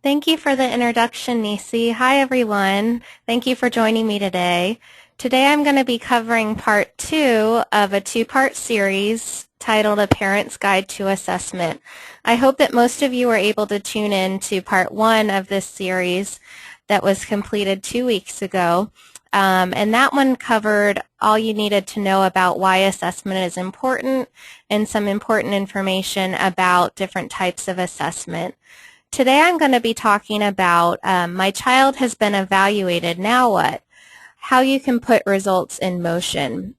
Thank you for the introduction, Nisi. Hi, everyone. Thank you for joining me today. Today I'm going to be covering part 2 of a two-part series titled A Parent's Guide to Assessment. I hope that most of you were able to tune in to part 1 of this series that was completed 2 weeks ago. And that one covered all you needed to know about why assessment is important and some important information about different types of assessment. Today I'm going to be talking about my child has been evaluated, now what? How you can put results in motion.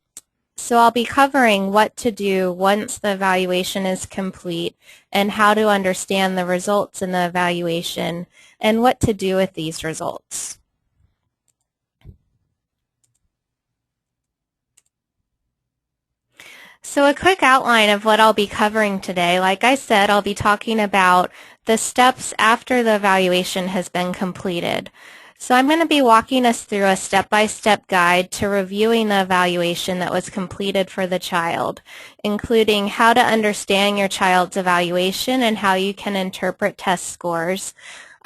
So I'll be covering what to do once the evaluation is complete and how to understand the results in the evaluation and what to do with these results. So a quick outline of what I'll be covering today. Like I said, I'll be talking about the steps after the evaluation has been completed. So I'm going to be walking us through a step-by-step guide to reviewing the evaluation that was completed for the child, including how to understand your child's evaluation and how you can interpret test scores.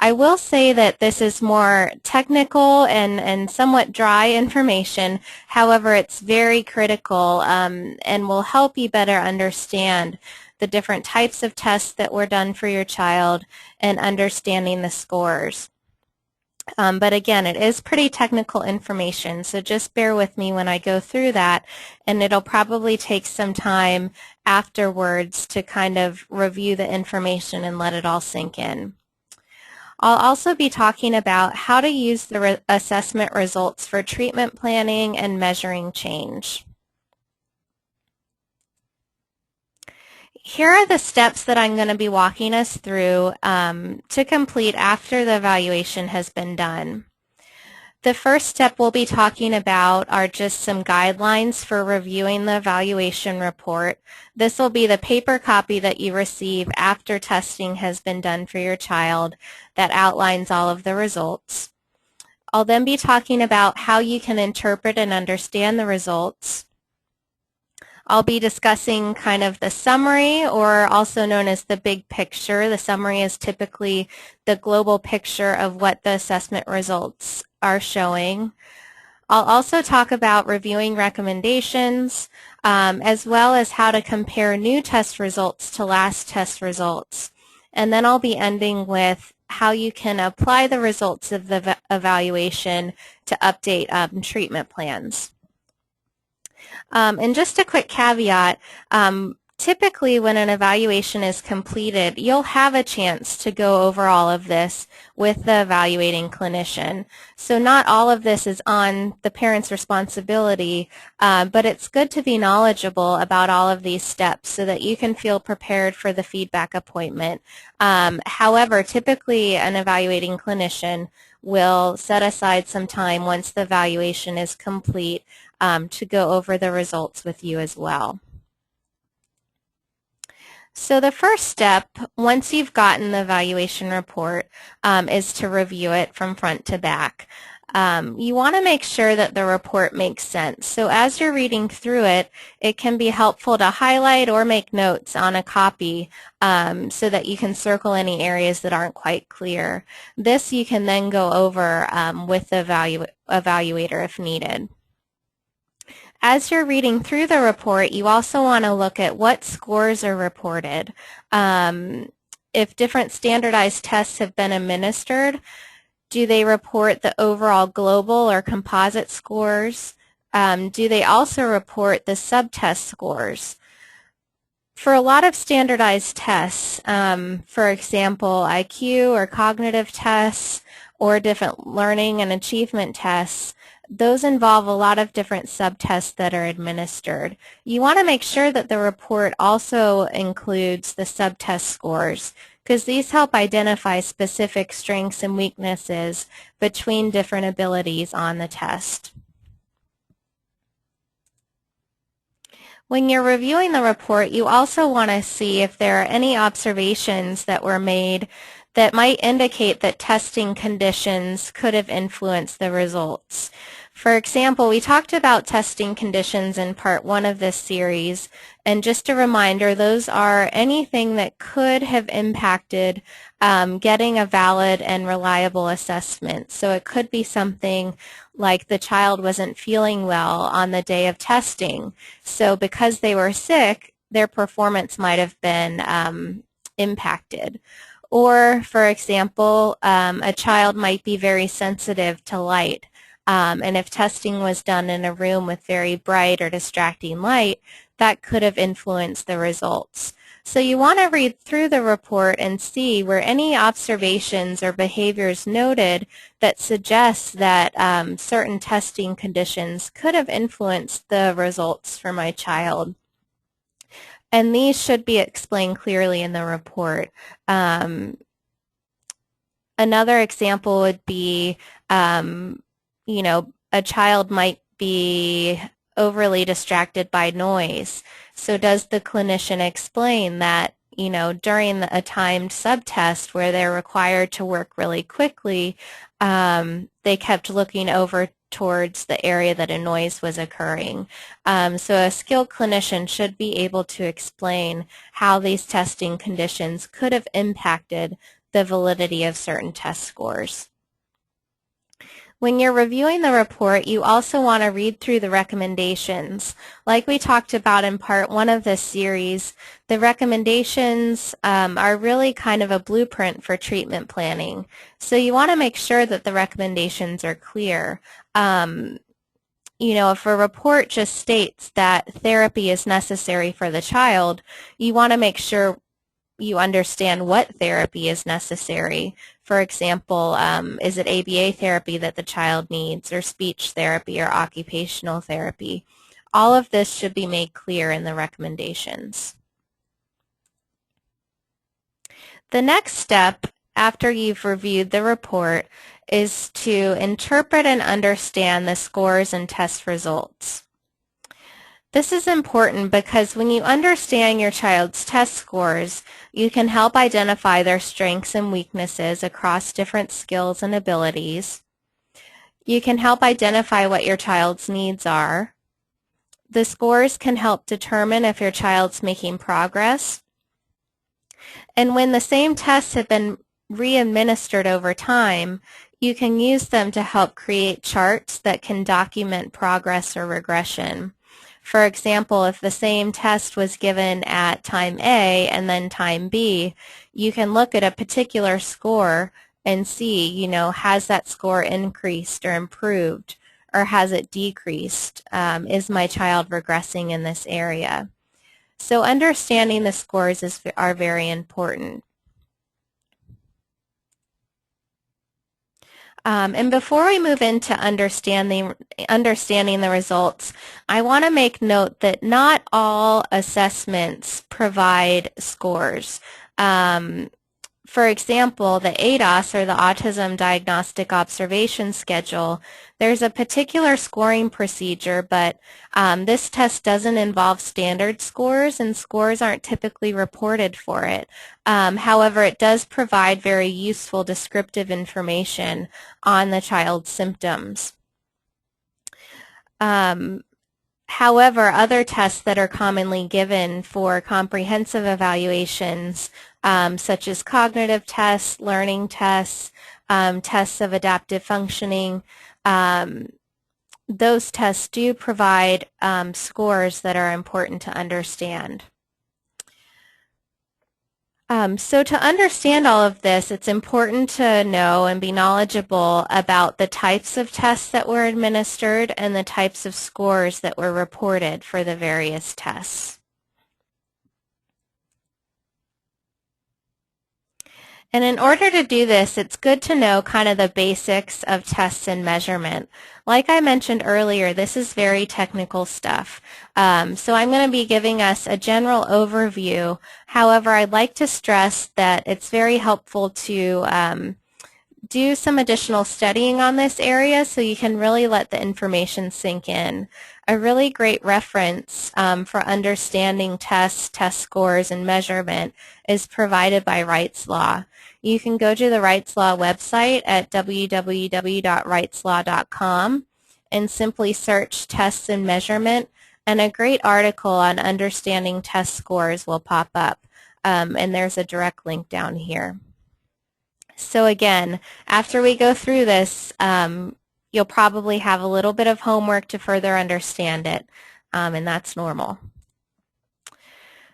I will say that this is more technical and somewhat dry information. However, it's very critical and will help you better understand the different types of tests that were done for your child and understanding the scores. But again, it is pretty technical information, so just bear with me when I go through that, and it'll probably take some time afterwards to kind of review the information and let it all sink in. I'll also be talking about how to use the assessment results for treatment planning and measuring change. Here are the steps that I'm going to be walking us through to complete after the evaluation has been done. The first step we'll be talking about are just some guidelines for reviewing the evaluation report. This will be the paper copy that you receive after testing has been done for your child that outlines all of the results. I'll then be talking about how you can interpret and understand the results. I'll be discussing kind of the summary, or also known as the big picture. The summary is typically the global picture of what the assessment results are showing. I'll also talk about reviewing recommendations, as well as how to compare new test results to last test results. And then I'll be ending with how you can apply the results of the evaluation to update treatment plans. And just a quick caveat, typically when an evaluation is completed, you'll have a chance to go over all of this with the evaluating clinician. So not all of this is on the parent's responsibility, but it's good to be knowledgeable about all of these steps so that you can feel prepared for the feedback appointment. However, typically an evaluating clinician will set aside some time once the evaluation is complete to go over the results with you as well. So the first step, once you've gotten the evaluation report, is to review it from front to back. You want to make sure that the report makes sense. So as you're reading through it, it can be helpful to highlight or make notes on a copy so that you can circle any areas that aren't quite clear. This you can then go over with the evaluator if needed. As you're reading through the report, you also want to look at what scores are reported. If different standardized tests have been administered, do they report the overall global or composite scores? Do they also report the subtest scores? For a lot of standardized tests, for example, IQ or cognitive tests or different learning and achievement tests, those involve a lot of different subtests that are administered. You want to make sure that the report also includes the subtest scores, because these help identify specific strengths and weaknesses between different abilities on the test. When you're reviewing the report, you also want to see if there are any observations that were made that might indicate that testing conditions could have influenced the results. For example, we talked about testing conditions in part 1 of this series, and just a reminder, those are anything that could have impacted getting a valid and reliable assessment. So it could be something like the child wasn't feeling well on the day of testing. So because they were sick, their performance might have been impacted. Or, for example, a child might be very sensitive to light. And if testing was done in a room with very bright or distracting light, that could have influenced the results. So you want to read through the report and see were any observations or behaviors noted that suggest that certain testing conditions could have influenced the results for my child. And these should be explained clearly in the report. Another example would be, you know, a child might be overly distracted by noise. So does the clinician explain that, you know, during a timed subtest where they're required to work really quickly, they kept looking over towards the area that a noise was occurring. So a skilled clinician should be able to explain how these testing conditions could have impacted the validity of certain test scores. When you're reviewing the report, you also want to read through the recommendations. Like we talked about in part 1 of this series, the recommendations are really kind of a blueprint for treatment planning. So you want to make sure that the recommendations are clear. You know, if a report just states that therapy is necessary for the child, you want to make sure you understand what therapy is necessary. For example, is it ABA therapy that the child needs, or speech therapy, or occupational therapy? All of this should be made clear in the recommendations. The next step, after you've reviewed the report, is to interpret and understand the scores and test results. This is important because when you understand your child's test scores, you can help identify their strengths and weaknesses across different skills and abilities. You can help identify what your child's needs are. The scores can help determine if your child's making progress. And when the same tests have been re-administered over time, you can use them to help create charts that can document progress or regression. For example, if the same test was given at time A and then time B, you can look at a particular score and see, you know, has that score increased or improved, or has it decreased? Is my child regressing in this area? So understanding the scores are very important. And before we move into understanding the results, I want to make note that not all assessments provide scores. For example, the ADOS, or the Autism Diagnostic Observation Schedule, there's a particular scoring procedure, but this test doesn't involve standard scores, and scores aren't typically reported for it. However, it does provide very useful descriptive information on the child's symptoms. However, other tests that are commonly given for comprehensive evaluations, such as cognitive tests, learning tests, tests of adaptive functioning, those tests do provide scores that are important to understand. So to understand all of this, it's important to know and be knowledgeable about the types of tests that were administered and the types of scores that were reported for the various tests. And in order to do this, it's good to know kind of the basics of tests and measurement. Like I mentioned earlier, this is very technical stuff. So I'm going to be giving us a general overview. However, I'd like to stress that it's very helpful to do some additional studying on this area so you can really let the information sink in. A really great reference for understanding tests, test scores, and measurement is provided by Wright's Law. You can go to the Wright's Law website at www.wrightslaw.com and simply search tests and measurement, and a great article on understanding test scores will pop up, and there's a direct link down here. So again, after we go through this, you'll probably have a little bit of homework to further understand it, and that's normal.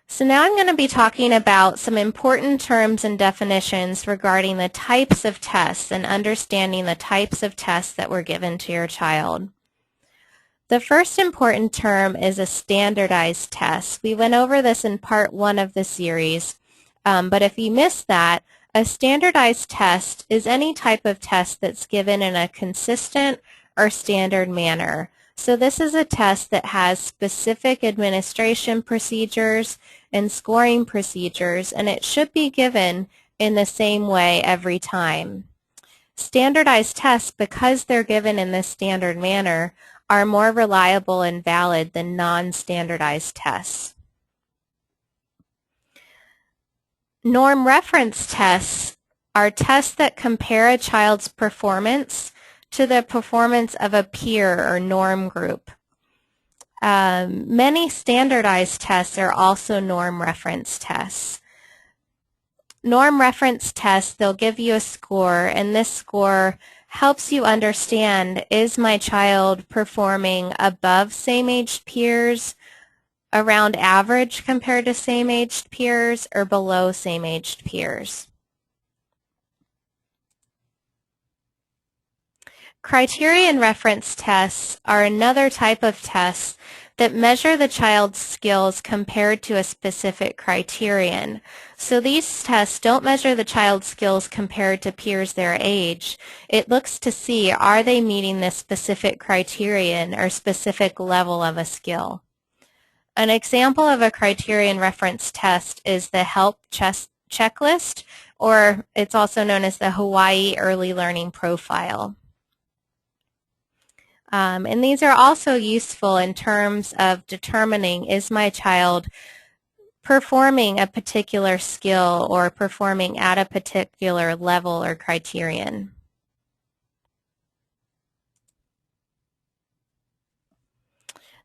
So now I'm going to be talking about some important terms and definitions regarding the types of tests and understanding the types of tests that were given to your child. The first important term is a standardized test. We went over this in part 1 of the series, but if you missed that, a standardized test is any type of test that's given in a consistent or standard manner. So this is a test that has specific administration procedures and scoring procedures, and it should be given in the same way every time. Standardized tests, because they're given in this standard manner, are more reliable and valid than non-standardized tests. Norm reference tests are tests that compare a child's performance to the performance of a peer or norm group. Many standardized tests are also norm reference tests. Norm reference tests, they'll give you a score, and this score helps you understand, is my child performing above same-aged peers, around average compared to same-aged peers, or below same-aged peers? Criterion reference tests are another type of tests that measure the child's skills compared to a specific criterion. So these tests don't measure the child's skills compared to peers their age. It looks to see, are they meeting this specific criterion or specific level of a skill? An example of a criterion reference test is the HELP checklist, or it's also known as the Hawaii Early Learning Profile. And these are also useful in terms of determining, is my child performing a particular skill or performing at a particular level or criterion?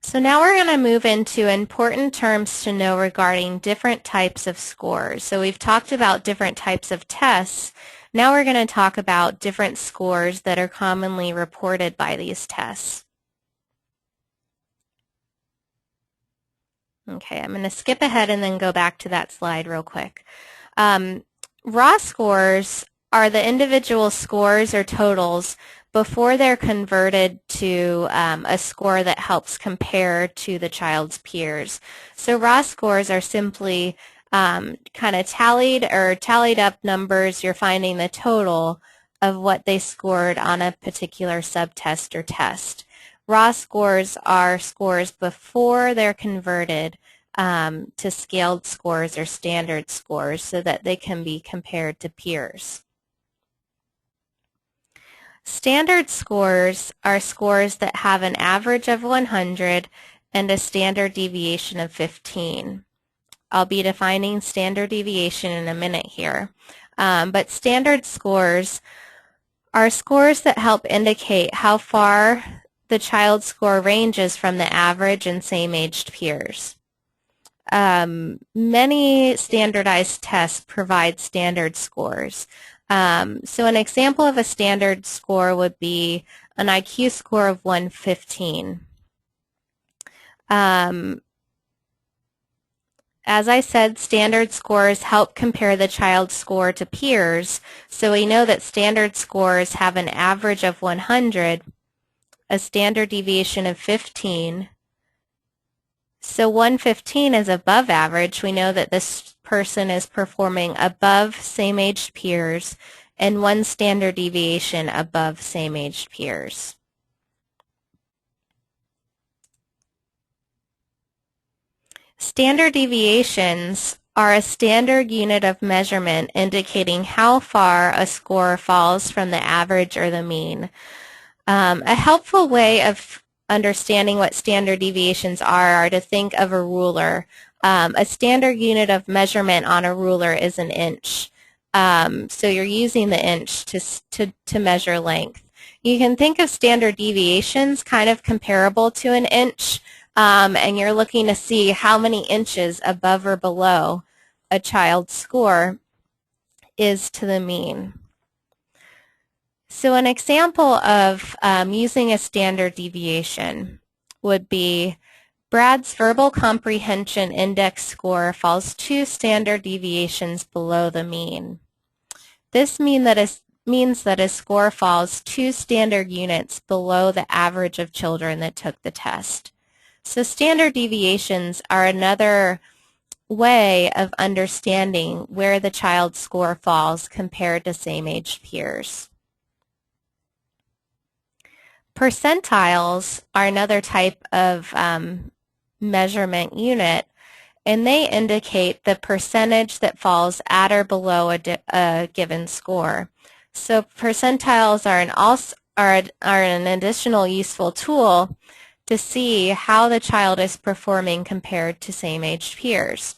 So now we're going to move into important terms to know regarding different types of scores. So we've talked about different types of tests. Now we're going to talk about different scores that are commonly reported by these tests. Okay, I'm going to skip ahead and then go back to that slide real quick. Raw scores are the individual scores or totals before they're converted to a score that helps compare to the child's peers. So raw scores are simply kind of tallied up numbers. You're finding the total of what they scored on a particular subtest or test. Raw scores are scores before they're converted to scaled scores or standard scores so that they can be compared to peers. Standard scores are scores that have an average of 100 and a standard deviation of 15. I'll be defining standard deviation in a minute here. But standard scores are scores that help indicate how far the child's score ranges from the average and same-aged peers. Many standardized tests provide standard scores. So an example of a standard score would be an IQ score of 115. As I said, standard scores help compare the child's score to peers. So we know that standard scores have an average of 100, a standard deviation of 15. So 115 is above average. We know that this person is performing above same-aged peers, and 1 standard deviation above same-aged peers. Standard deviations are a standard unit of measurement indicating how far a score falls from the average or the mean. A helpful way of understanding what standard deviations are to think of a ruler. A standard unit of measurement on a ruler is an inch. So you're using the inch to measure length. You can think of standard deviations kind of comparable to an inch, and you're looking to see how many inches above or below a child's score is to the mean. So an example of using a standard deviation would be Brad's verbal comprehension index score falls 2 standard deviations below the mean. This means that his score falls 2 standard units below the average of children that took the test. So standard deviations are another way of understanding where the child's score falls compared to same-aged peers. Percentiles are another type of measurement unit, and they indicate the percentage that falls at or below a given score. So percentiles are an additional useful tool to see how the child is performing compared to same-aged peers.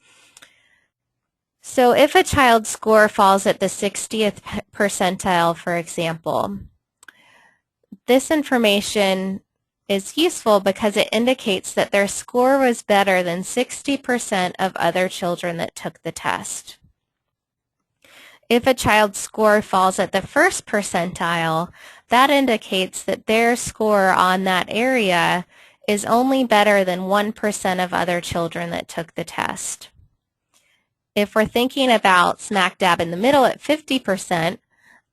So if a child's score falls at the 60th percentile, for example, this information is useful because it indicates that their score was better than 60% of other children that took the test. If a child's score falls at the 1st percentile, that indicates that their score on that area is only better than 1% of other children that took the test. If we're thinking about smack dab in the middle at 50%,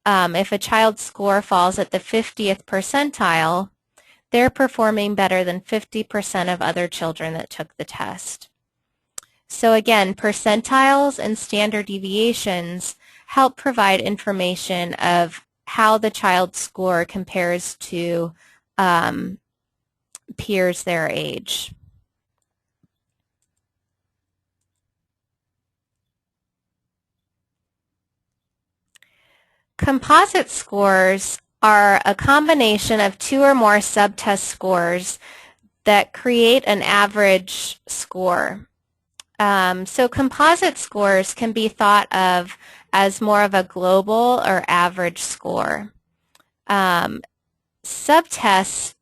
if a child's score falls at the 50th percentile, they're performing better than 50% of other children that took the test. So again, percentiles and standard deviations help provide information of how the child's score compares to peers their age. Composite scores are a combination of 2 or more subtest scores that create an average score. So composite scores can be thought of as more of a global or average score. Subtests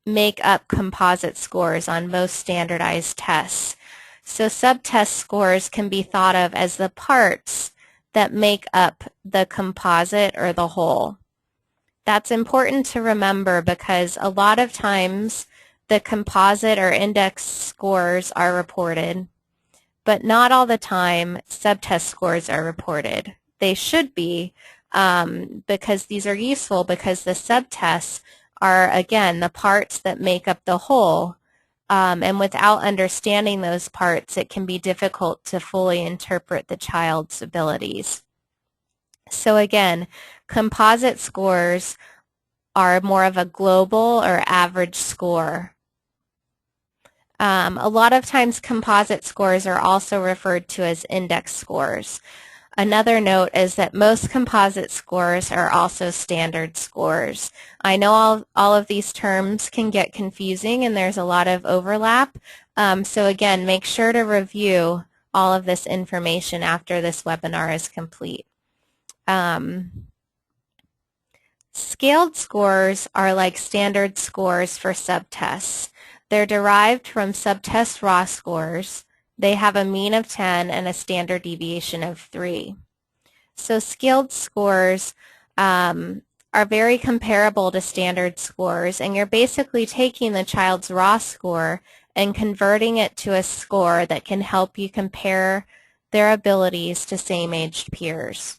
make up composite scores on most standardized tests. So subtest scores can be thought of as the parts that make up the composite or the whole. That's important to remember because a lot of times the composite or index scores are reported, but not all the time subtest scores are reported. They should be because these are useful because the subtests are, again, the parts that make up the whole. And without understanding those parts, it can be difficult to fully interpret the child's abilities. So again, composite scores are more of a global or average score. A lot of times composite scores are also referred to as index scores. Another note is that most composite scores are also standard scores. I know all of these terms can get confusing and there's a lot of overlap. So again, make sure to review all of this information after this webinar is complete. Scaled scores are like standard scores for subtests. They're derived from subtest raw scores. They have a mean of 10 and a standard deviation of 3. So scaled scores are very comparable to standard scores, and you're basically taking the child's raw score and converting it to a score that can help you compare their abilities to same-aged peers.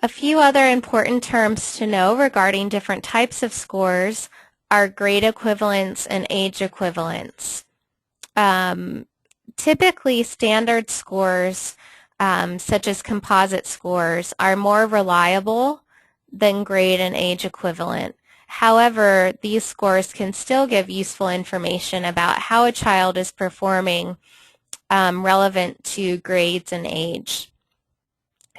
A few other important terms to know regarding different types of scores are grade equivalence and age equivalence. Typically, standard scores, such as composite scores, are more reliable than grade and age equivalent. However, these scores can still give useful information about how a child is performing relevant to grades and age.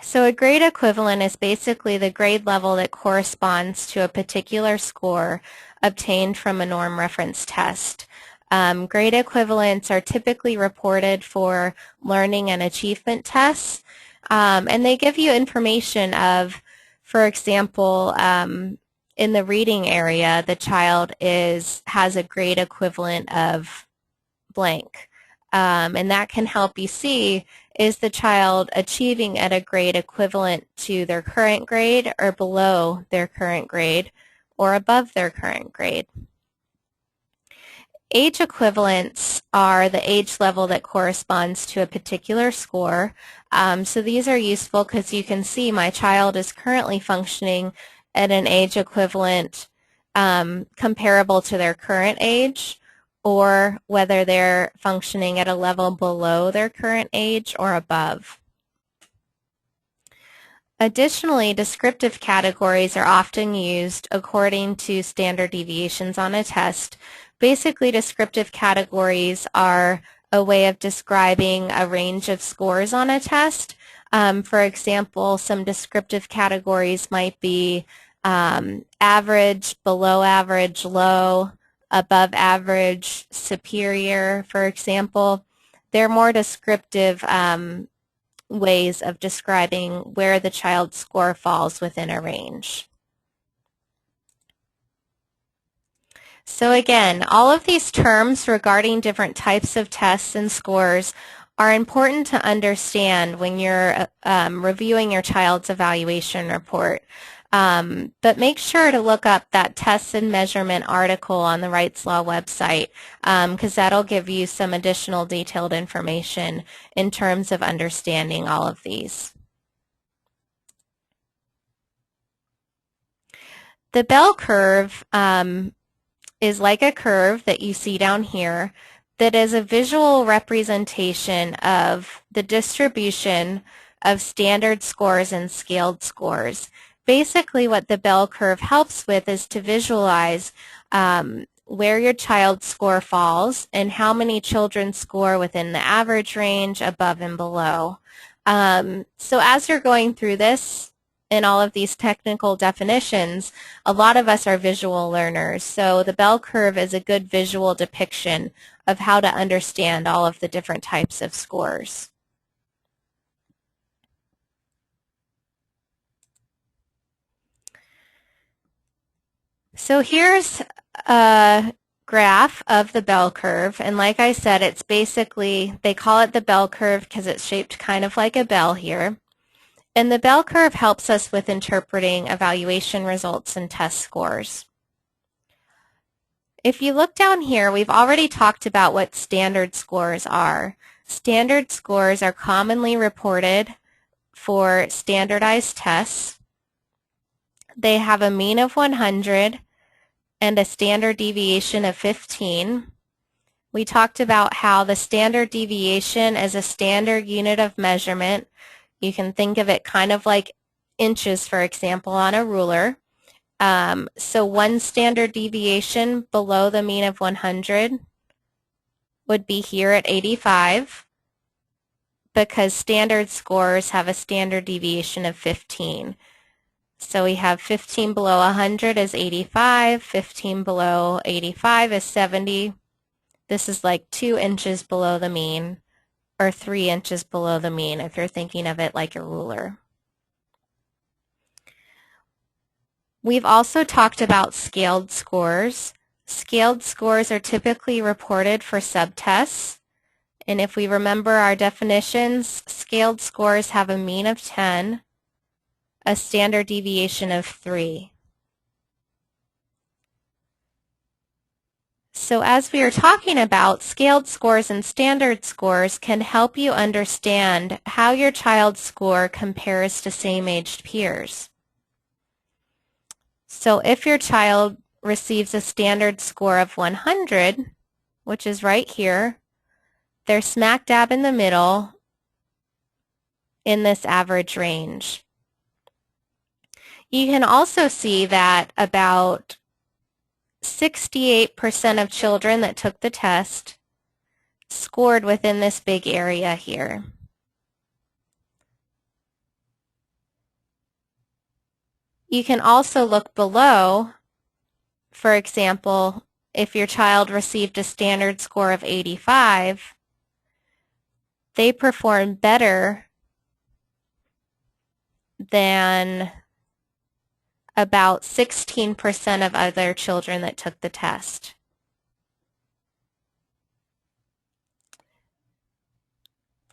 So a grade equivalent is basically the grade level that corresponds to a particular score obtained from a norm reference test. Grade equivalents are typically reported for learning and achievement tests, and they give you information of, for example, in the reading area, the child has a grade equivalent of blank. And that can help you see, is the child achieving at a grade equivalent to their current grade or below their current grade or above their current grade. Age equivalents are the age level that corresponds to a particular score. So these are useful because you can see my child is currently functioning at an age equivalent comparable to their current age, or whether they're functioning at a level below their current age or above. Additionally, descriptive categories are often used according to standard deviations on a test. Basically, descriptive categories are a way of describing a range of scores on a test. For example, some descriptive categories might be average, below average, low, above average, superior, for example. They're more descriptive ways of describing where the child's score falls within a range. So again, all of these terms regarding different types of tests and scores are important to understand when you're reviewing your child's evaluation report. But make sure to look up that tests and measurement article on the Wright's Law website, because that'll give you some additional detailed information in terms of understanding all of these. The bell curve is like a curve that you see down here that is a visual representation of the distribution of standard scores and scaled scores. Basically, what the bell curve helps with is to visualize where your child's score falls and how many children score within the average range, above and below. So as you're going through this and all of these technical definitions, a lot of us are visual learners. So the bell curve is a good visual depiction of how to understand all of the different types of scores. So here's a graph of the bell curve, and like I said, it's basically, they call it the bell curve because it's shaped kind of like a bell here. And the bell curve helps us with interpreting evaluation results and test scores. If you look down here, we've already talked about what standard scores are. Standard scores are commonly reported for standardized tests. They have a mean of 100 and a standard deviation of 15. We talked about how the standard deviation is a standard unit of measurement. You can think of it kind of like inches, for example, on a ruler. So one standard deviation below the mean of 100 would be here at 85, because standard scores have a standard deviation of 15. So we have 15 below 100 is 85, 15 below 85 is 70. This is like 2 inches below the mean, or 3 inches below the mean if you're thinking of it like a ruler. We've also talked about scaled scores. Scaled scores are typically reported for subtests. And if we remember our definitions, scaled scores have a mean of 10, a standard deviation of 3. So as we are talking about, scaled scores and standard scores can help you understand how your child's score compares to same-aged peers. So if your child receives a standard score of 100, which is right here, they're smack dab in the middle in this average range. You can also see that about 68% of children that took the test scored within this big area here. You can also look below. For example, if your child received a standard score of 85, they performed better than about 16% of other children that took the test.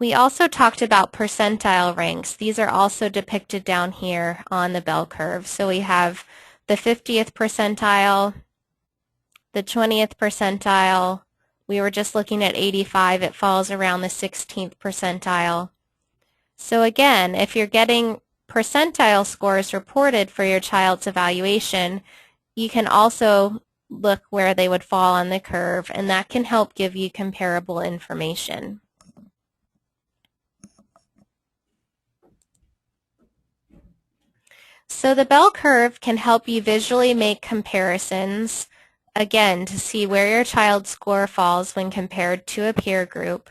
We also talked about percentile ranks. These are also depicted down here on the bell curve. So we have the 50th percentile, the 20th percentile. We were just looking at 85. It falls around the 16th percentile. So again, if you're getting percentile scores reported for your child's evaluation, you can also look where they would fall on the curve, and that can help give you comparable information. So the bell curve can help you visually make comparisons, again, to see where your child's score falls when compared to a peer group.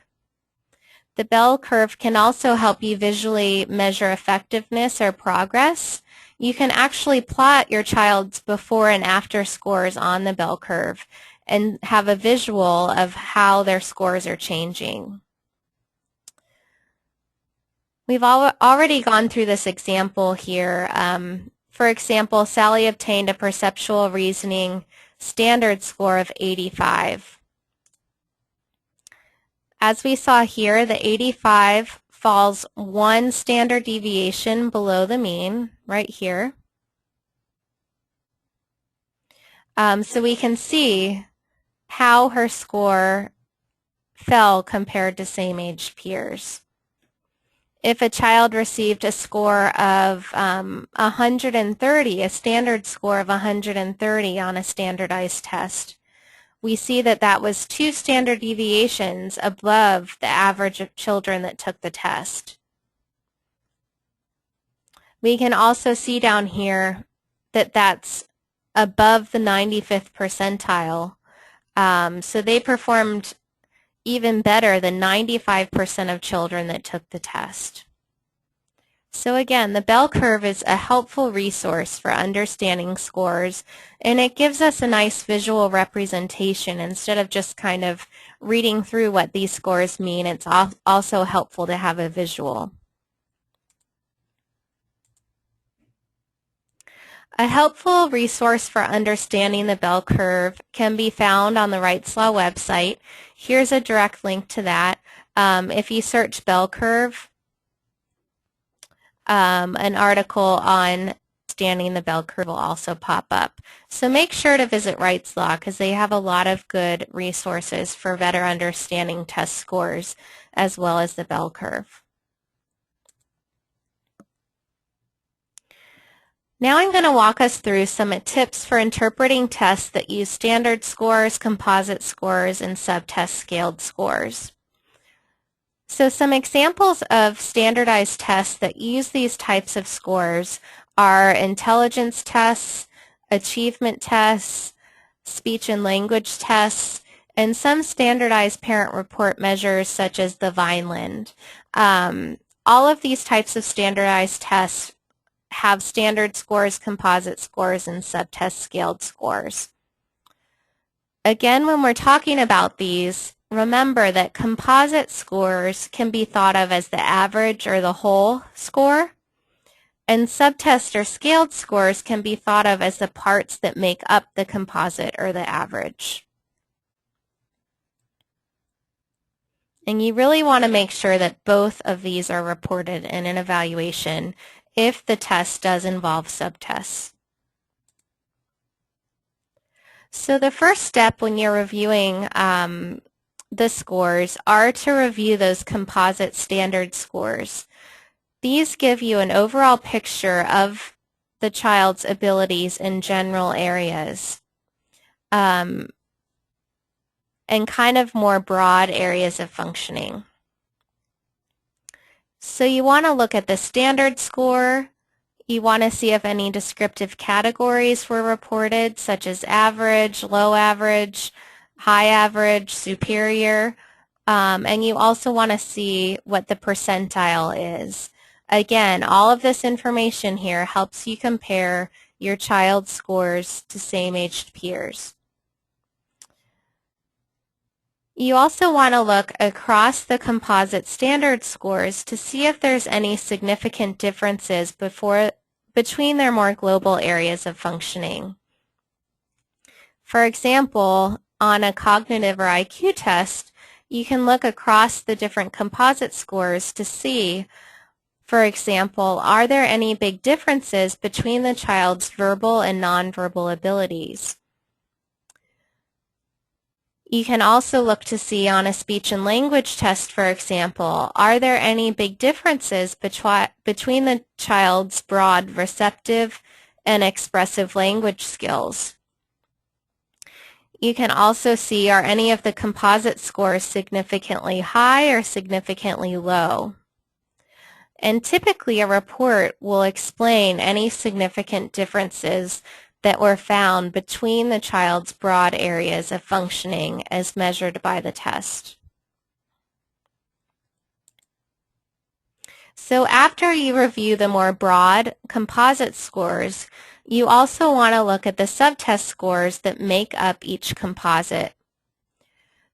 The bell curve can also help you visually measure effectiveness or progress. You can actually plot your child's before and after scores on the bell curve and have a visual of how their scores are changing. We've already gone through this example here. For example, Sally obtained a perceptual reasoning standard score of 85. As we saw here, the 85 falls one standard deviation below the mean, right here. So we can see how her score fell compared to same-aged peers. If a child received a score of 130, a standard score of 130 on a standardized test, we see that that was 2 standard deviations above the average of children that took the test. We can also see down here that that's above the 95th percentile. So they performed even better than 95% of children that took the test. So again, the bell curve is a helpful resource for understanding scores, and it gives us a nice visual representation instead of just kind of reading through what these scores mean. It's also helpful to have a visual. A helpful resource for understanding the bell curve can be found on the Wright's Law website. Here's a direct link to that. If you search bell curve, an article on understanding the bell curve will also pop up. So make sure to visit Wright's Law because they have a lot of good resources for better understanding test scores as well as the bell curve. Now I'm going to walk us through some tips for interpreting tests that use standard scores, composite scores, and subtest scaled scores. So some examples of standardized tests that use these types of scores are intelligence tests, achievement tests, speech and language tests, and some standardized parent report measures such as the Vineland. All of these types of standardized tests have standard scores, composite scores, and subtest scaled scores. Again, when we're talking about these, remember that composite scores can be thought of as the average or the whole score, and subtest or scaled scores can be thought of as the parts that make up the composite or the average. And you really want to make sure that both of these are reported in an evaluation if the test does involve subtests. So the first step when you're reviewing the scores are to review those composite standard scores. These give you an overall picture of the child's abilities in general areas and kind of more broad areas of functioning. So you want to look at the standard score. You want to see if any descriptive categories were reported, such as average, low average, high average, superior. And you also want to see what the percentile is. Again, all of this information here helps you compare your child's scores to same-aged peers. You also want to look across the composite standard scores to see if there's any significant differences between their more global areas of functioning. For example, on a cognitive or IQ test, you can look across the different composite scores to see, for example, are there any big differences between the child's verbal and nonverbal abilities? You can also look to see on a speech and language test, for example, are there any big differences between the child's broad receptive and expressive language skills? You can also see, are any of the composite scores significantly high or significantly low? And typically a report will explain any significant differences that were found between the child's broad areas of functioning as measured by the test. So after you review the more broad composite scores, you also want to look at the subtest scores that make up each composite.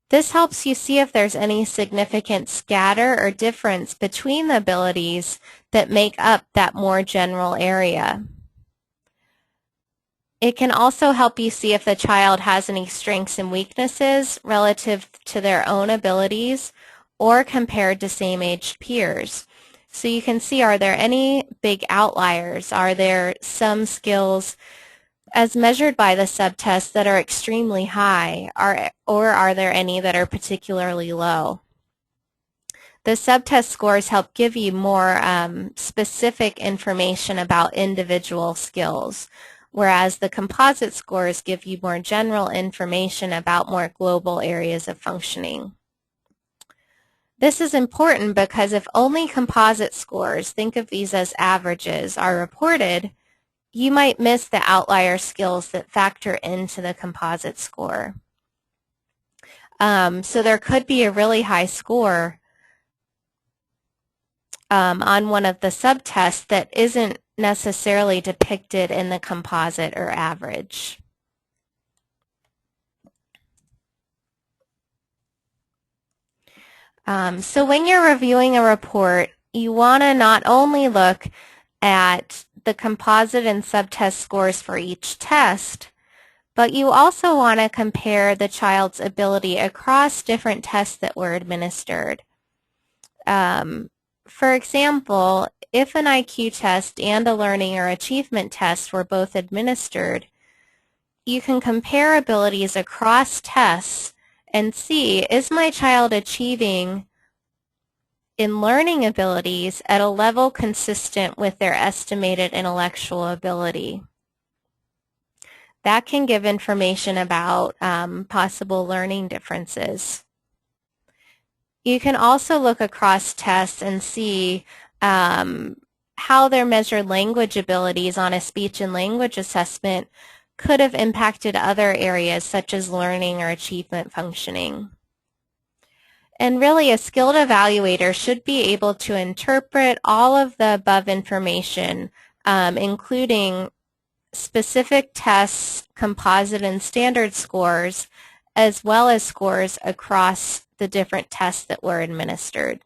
This helps you see if there's any significant scatter or difference between the abilities that make up that more general area. It can also help you see if the child has any strengths and weaknesses relative to their own abilities or compared to same-aged peers. So you can see, are there any big outliers? Are there some skills as measured by the subtest that are extremely high, or are there any that are particularly low? The subtest scores help give you more specific information about individual skills, whereas the composite scores give you more general information about more global areas of functioning. This is important because if only composite scores, think of these as averages, are reported, you might miss the outlier skills that factor into the composite score. So there could be a really high score on one of the subtests that isn't necessarily depicted in the composite or average. So when you're reviewing a report, you want to not only look at the composite and subtest scores for each test, but you also want to compare the child's ability across different tests that were administered. For example, if an IQ test and a learning or achievement test were both administered, you can compare abilities across tests and see, is my child achieving in learning abilities at a level consistent with their estimated intellectual ability? That can give information about possible learning differences. You can also look across tests and see how their measured language abilities on a speech and language assessment could have impacted other areas such as learning or achievement functioning. And really, a skilled evaluator should be able to interpret all of the above information, including specific tests, composite and standard scores, as well as scores across the different tests that were administered.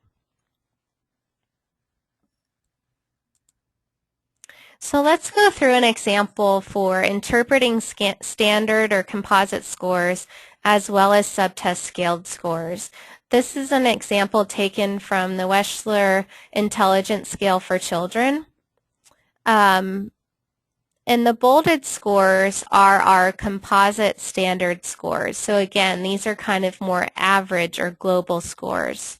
So let's go through an example for interpreting standard or composite scores as well as subtest scaled scores. This is an example taken from the Wechsler Intelligence Scale for Children. And the bolded scores are our composite standard scores. So again, these are kind of more average or global scores.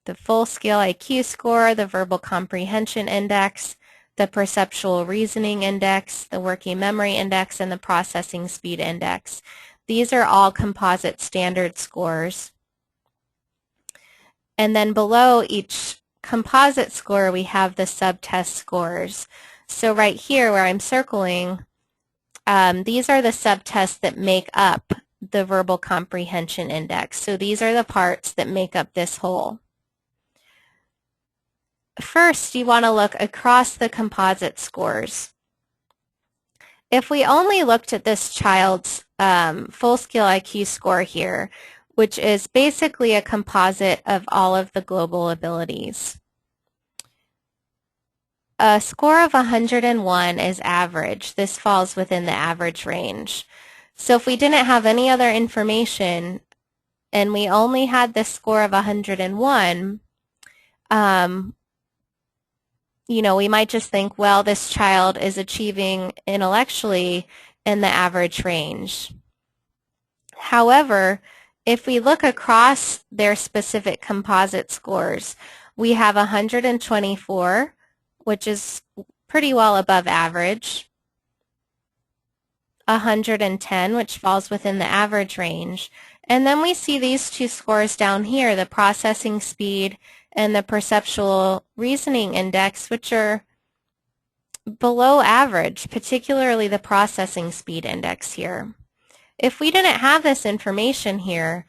The full scale IQ score, the verbal comprehension index, the perceptual reasoning index, the working memory index, and the processing speed index. These are all composite standard scores. And then below each composite score, we have the subtest scores. So right here where I'm circling, these are the subtests that make up the verbal comprehension index. So these are the parts that make up this whole. first you want to look across the composite scores. If we only looked at this child's full-scale IQ score here, which is basically a composite of all of the global abilities, a score of 101 is average. This falls within the average range. So if we didn't have any other information and we only had this score of 101, we might just think, well, this child is achieving intellectually in the average range. However, if we look across their specific composite scores, we have 124, which is pretty well above average, 110, which falls within the average range, and then we see these two scores down here, the processing speed and the perceptual reasoning index, which are below average, particularly the processing speed index here. If we didn't have this information here,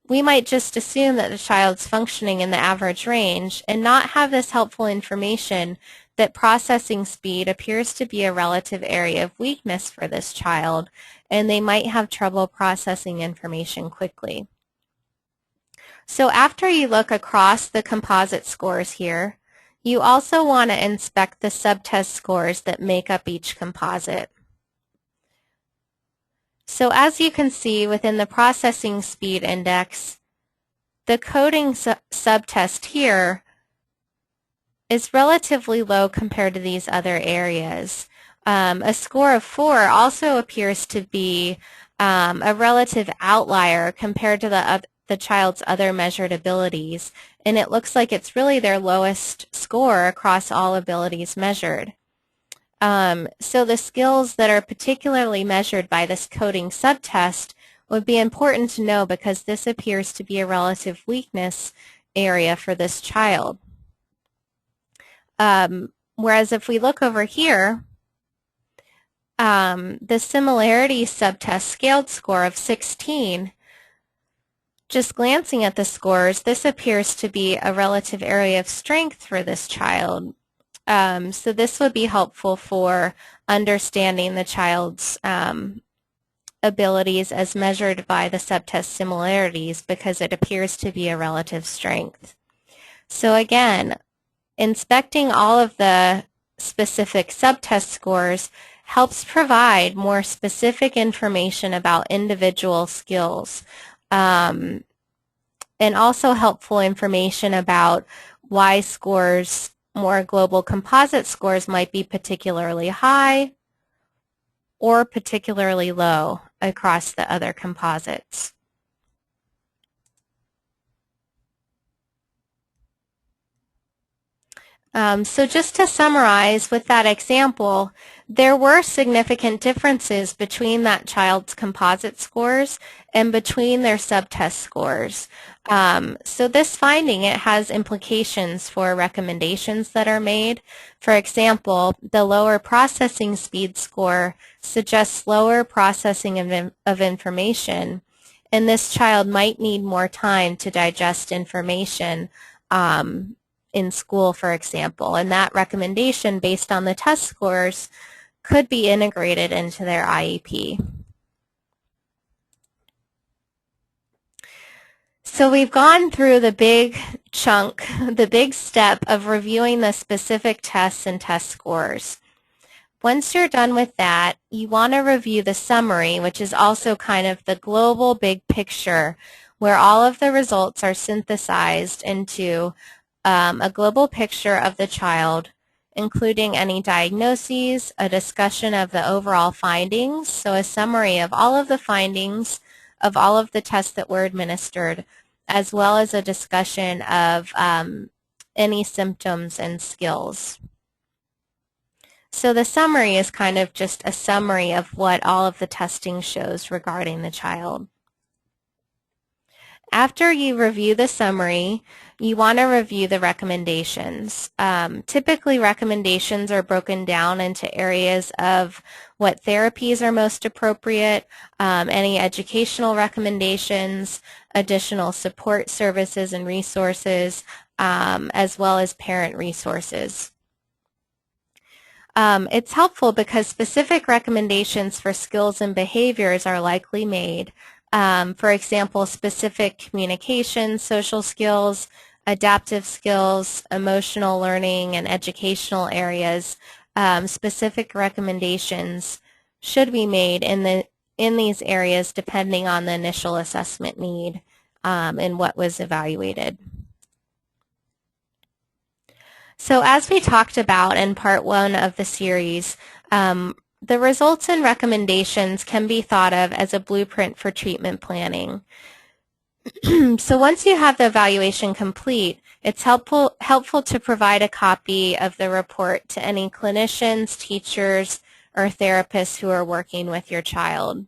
we might just assume that the child's functioning in the average range and not have this helpful information that processing speed appears to be a relative area of weakness for this child, and they might have trouble processing information quickly. So after you look across the composite scores here, you also want to inspect the subtest scores that make up each composite. So as you can see within the processing speed index, the coding subtest here is relatively low compared to these other areas. A score of 4 also appears to be a relative outlier compared to the child's other measured abilities, and it looks like it's really their lowest score across all abilities measured. So the skills that are particularly measured by this coding subtest would be important to know because this appears to be a relative weakness area for this child. Whereas if we look over here, the similarity subtest scaled score of 16, just glancing at the scores, this appears to be a relative area of strength for this child. So this would be helpful for understanding the child's abilities as measured by the subtest similarities because it appears to be a relative strength. So again, inspecting all of the specific subtest scores helps provide more specific information about individual skills, and also helpful information about why scores, more global composite scores, might be particularly high or particularly low across the other composites. So just to summarize with that example, there were significant differences between that child's composite scores and between their subtest scores. So this finding, it has implications for recommendations that are made. For example, the lower processing speed score suggests slower processing of information, and this child might need more time to digest information in school, for example, and that recommendation based on the test scores could be integrated into their IEP. So we've gone through the big chunk, the big step of reviewing the specific tests and test scores. Once you're done with that, you want to review the summary, which is also kind of the global big picture where all of the results are synthesized into a global picture of the child, including any diagnoses, a discussion of the overall findings, so a summary of all of the findings of all of the tests that were administered, as well as a discussion of any symptoms and skills. So the summary is kind of just a summary of what all of the testing shows regarding the child. After you review the summary, you want to review the recommendations. Typically, recommendations are broken down into areas of what therapies are most appropriate, any educational recommendations, additional support services and resources, as well as parent resources. It's helpful because specific recommendations for skills and behaviors are likely made. For example, specific communication, social skills, adaptive skills, emotional learning, and educational areas. Specific recommendations should be made in these areas depending on the initial assessment need and what was evaluated. So as we talked about in part 1 of the series, the results and recommendations can be thought of as a blueprint for treatment planning. So once you have the evaluation complete, it's helpful to provide a copy of the report to any clinicians, teachers, or therapists who are working with your child.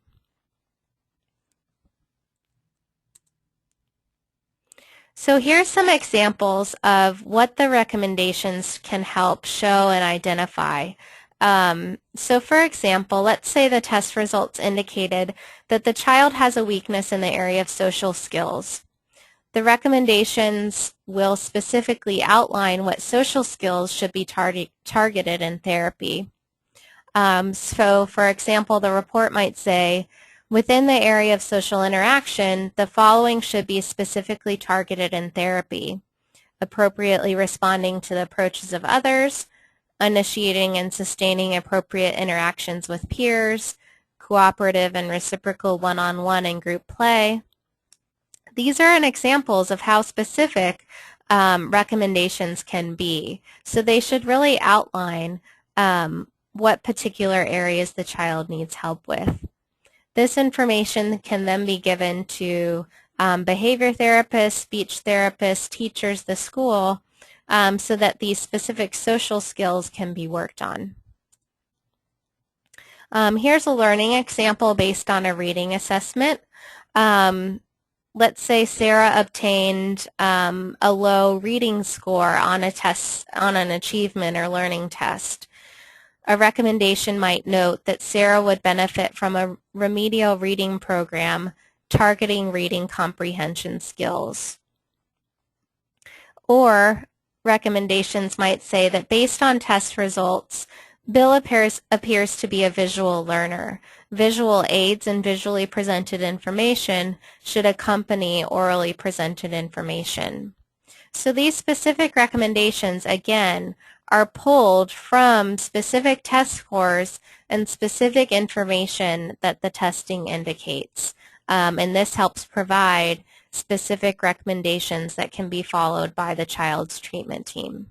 So here's some examples of what the recommendations can help show and identify. So for example, let's say the test results indicated that the child has a weakness in the area of social skills. The recommendations will specifically outline what social skills should be targeted in therapy. So for example, the report might say, within the area of social interaction, the following should be specifically targeted in therapy: appropriately responding to the approaches of others, initiating and sustaining appropriate interactions with peers, cooperative and reciprocal one-on-one and group play. These are examples of how specific recommendations can be. So they should really outline what particular areas the child needs help with. This information can then be given to behavior therapists, speech therapists, teachers, the school, so that these specific social skills can be worked on. Here's a learning example based on a reading assessment. Let's say Sarah obtained a low reading score on a test, on an achievement or learning test. A recommendation might note that Sarah would benefit from a remedial reading program targeting reading comprehension skills. Or recommendations might say that based on test results, Bill appears to be a visual learner. Visual aids and visually presented information should accompany orally presented information. So these specific recommendations, again, are pulled from specific test scores and specific information that the testing indicates. And this helps provide specific recommendations that can be followed by the child's treatment team.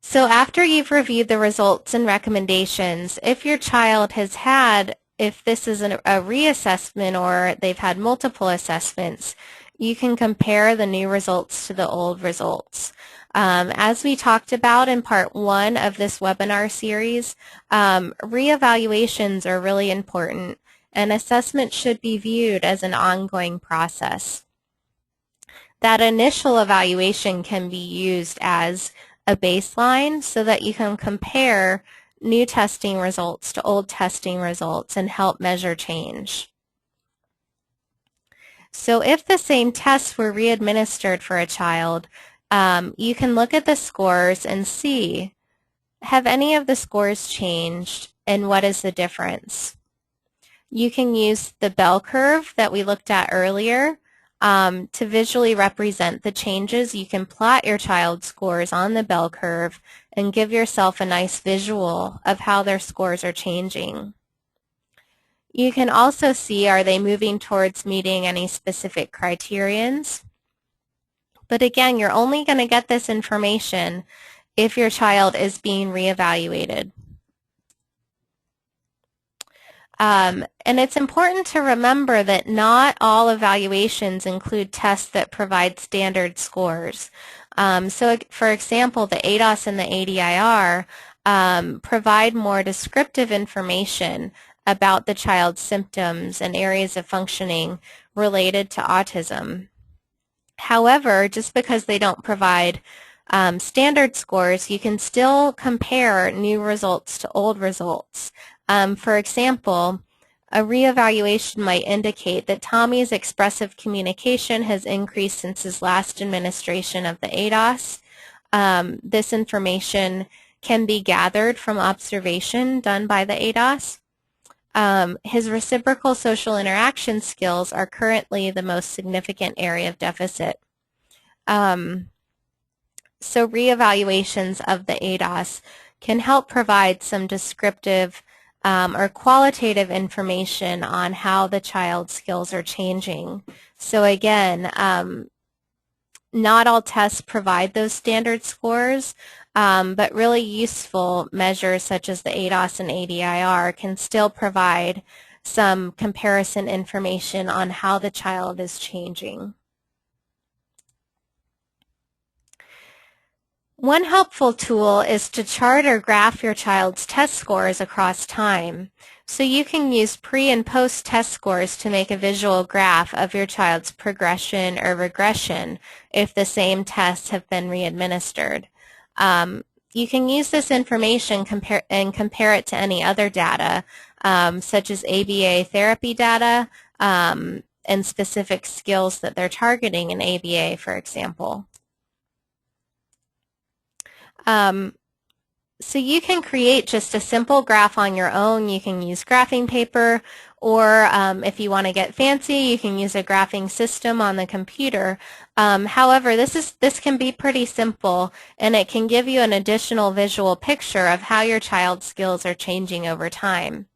So after you've reviewed the results and recommendations, if your child has had, if this is a reassessment or they've had multiple assessments, you can compare the new results to the old results. As we talked about in part 1 of this webinar series, reevaluations are really important, and assessment should be viewed as an ongoing process. That initial evaluation can be used as a baseline so that you can compare new testing results to old testing results and help measure change. So if the same tests were readministered for a child, you can look at the scores and see, have any of the scores changed and what is the difference? You can use the bell curve that we looked at earlier to visually represent the changes. You can plot your child's scores on the bell curve and give yourself a nice visual of how their scores are changing. You can also see, are they moving towards meeting any specific criterions? But again, you're only going to get this information if your child is being reevaluated. And it's important to remember that not all evaluations include tests that provide standard scores. So for example, the ADOS and the ADIR provide more descriptive information about the child's symptoms and areas of functioning related to autism. However, just because they don't provide standard scores, you can still compare new results to old results. For example, a reevaluation might indicate that Tommy's expressive communication has increased since his last administration of the ADOS. This information can be gathered from observation done by the ADOS. His reciprocal social interaction skills are currently the most significant area of deficit. So reevaluations of the ADOS can help provide some descriptive or qualitative information on how the child's skills are changing. So again, not all tests provide those standard scores, but really useful measures such as the ADOS and ADIR can still provide some comparison information on how the child is changing. One helpful tool is to chart or graph your child's test scores across time. So you can use pre- and post-test scores to make a visual graph of your child's progression or regression if the same tests have been re-administered. You can use this information and compare it to any other data, such as ABA therapy data and specific skills that they're targeting in ABA, for example. So you can create just a simple graph on your own. You can use graphing paper, or if you want to get fancy, you can use a graphing system on the computer. However, this can be pretty simple, and it can give you an additional visual picture of how your child's skills are changing over time.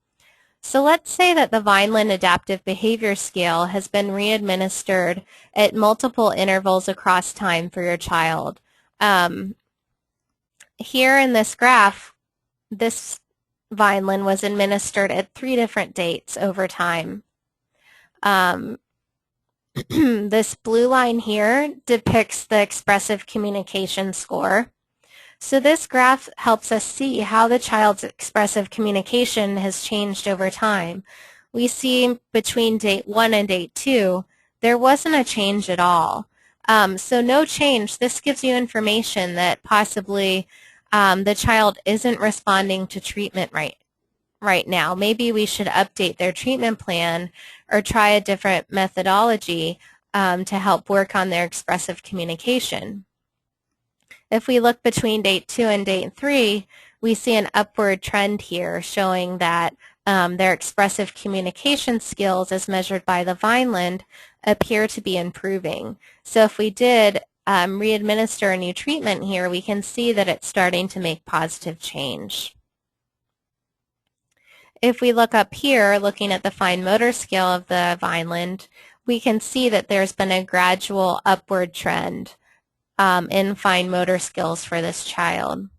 So let's say that the Vineland Adaptive Behavior Scale has been re-administered at multiple intervals across time for your child. Here in this graph, this Vineland was administered at 3 different dates over time. This blue line here depicts the expressive communication score. So this graph helps us see how the child's expressive communication has changed over time. We see between date 1 and date 2, there wasn't a change at all. So no change. This gives you information that possibly the child isn't responding to treatment right now. Maybe we should update their treatment plan or try a different methodology to help work on their expressive communication. If we look between date 2 and date 3, we see an upward trend here showing that their expressive communication skills as measured by the Vineland appear to be improving. So if we did re-administer a new treatment here, we can see that it's starting to make positive change. If we look up here, looking at the fine motor scale of the Vineland, we can see that there's been a gradual upward trend in fine motor skills for this child.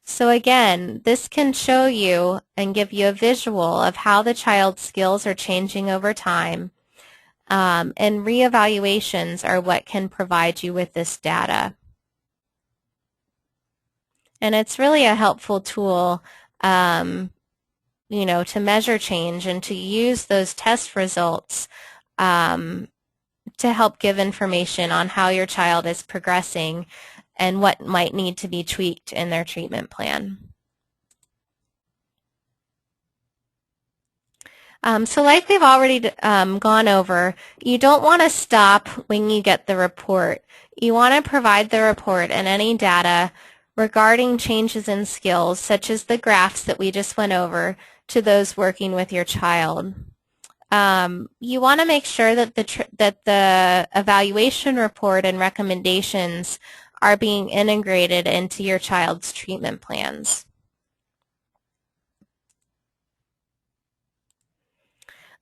So again, this can show you and give you a visual of how the child's skills are changing over time. And reevaluations are what can provide you with this data. And it's really a helpful tool, to measure change and to use those test results to help give information on how your child is progressing and what might need to be tweaked in their treatment plan. So like we've already gone over, you don't want to stop when you get the report. You want to provide the report and any data regarding changes in skills, such as the graphs that we just went over, to those working with your child. You want to make sure that the evaluation report and recommendations are being integrated into your child's treatment plans.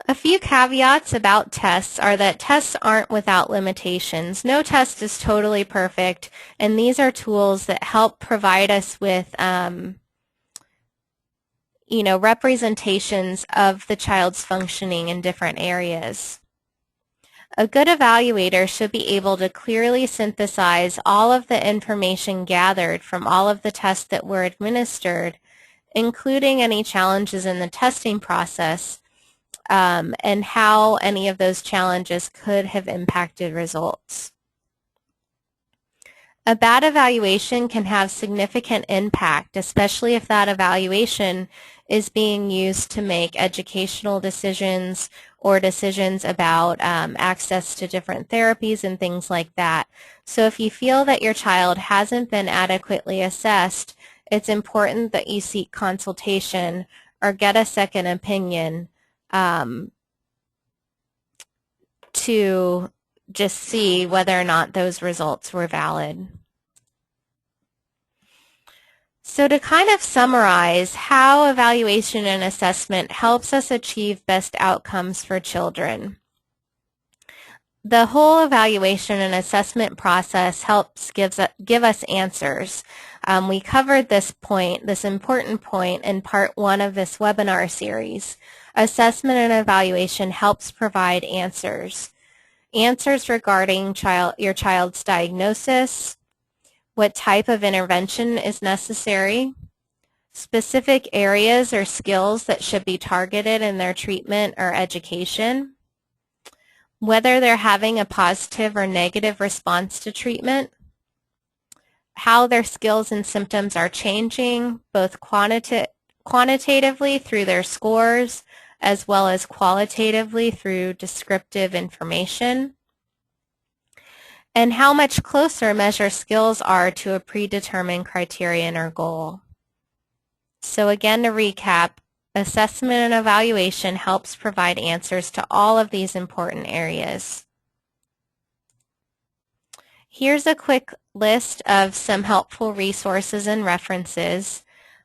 A few caveats about tests are that tests aren't without limitations. No test is totally perfect, and these are tools that help provide us with representations of the child's functioning in different areas. A good evaluator should be able to clearly synthesize all of the information gathered from all of the tests that were administered, including any challenges in the testing process, and how any of those challenges could have impacted results. A bad evaluation can have significant impact, especially if that evaluation is being used to make educational decisions or decisions about access to different therapies and things like that. So if you feel that your child hasn't been adequately assessed, it's important that you seek consultation or get a second opinion to just see whether or not those results were valid. So to kind of summarize how evaluation and assessment helps us achieve best outcomes for children. The whole evaluation and assessment process helps give us answers. We covered this important point in part 1 of this webinar series. Assessment and evaluation helps provide answers. Answers regarding your child's diagnosis, what type of intervention is necessary, specific areas or skills that should be targeted in their treatment or education, whether they're having a positive or negative response to treatment, how their skills and symptoms are changing, both quantitatively through their scores as well as qualitatively through descriptive information, and how much closer measure skills are to a predetermined criterion or goal. So again, to recap, assessment and evaluation helps provide answers to all of these important areas. Here's a quick list of some helpful resources and references.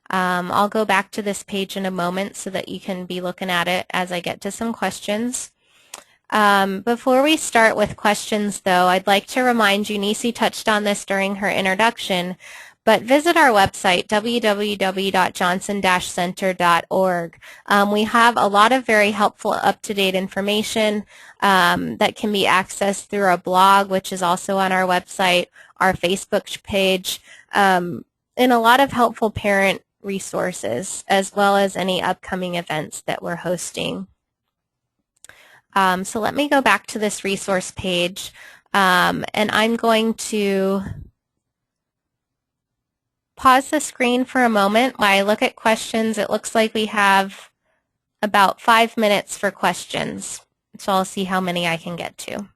I'll go back to this page in a moment so that you can be looking at it as I get to some questions. Before we start with questions, though, I'd like to remind you, Nisi touched on this during her introduction, but visit our website, www.johnson-center.org. We have a lot of very helpful up-to-date information that can be accessed through our blog, which is also on our website, our Facebook page, and a lot of helpful parent resources, as well as any upcoming events that we're hosting. So let me go back to this resource page, and I'm going to pause the screen for a moment while I look at questions. It looks like we have about 5 minutes for questions, so I'll see how many I can get to.